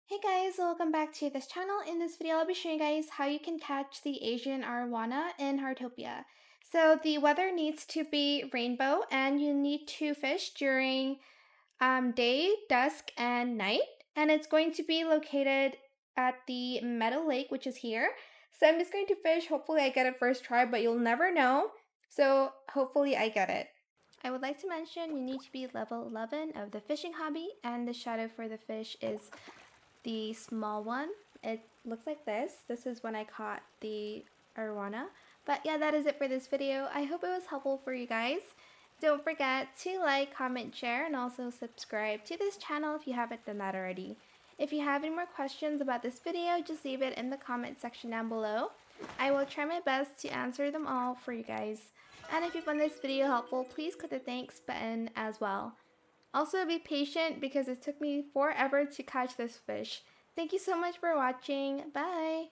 Hey guys, welcome back to this channel. In this video, I'll be showing you guys how you can catch the Asian Arowana in Heartopia. So the weather needs to be rainbow and you need to fish during day, dusk, and night. And it's going to be located at the Meadow Lake, which is here. So I'm just going to fish. Hopefully I get it first try, but you'll never know. So hopefully I get it. I would like to mention you need to be level 11 of the fishing hobby, and the shadow for the fish is the small one. It looks like this. This is when I caught the arowana. But yeah, that is it for this video. I hope it was helpful for you guys. Don't forget to like, comment, share, and also subscribe to this channel if you haven't done that already. If you have any more questions about this video, just leave it in the comment section down below. I will try my best to answer them all for you guys. And if you found this video helpful, please click the thanks button as well. Also, be patient because it took me forever to catch this fish. Thank you so much for watching. Bye!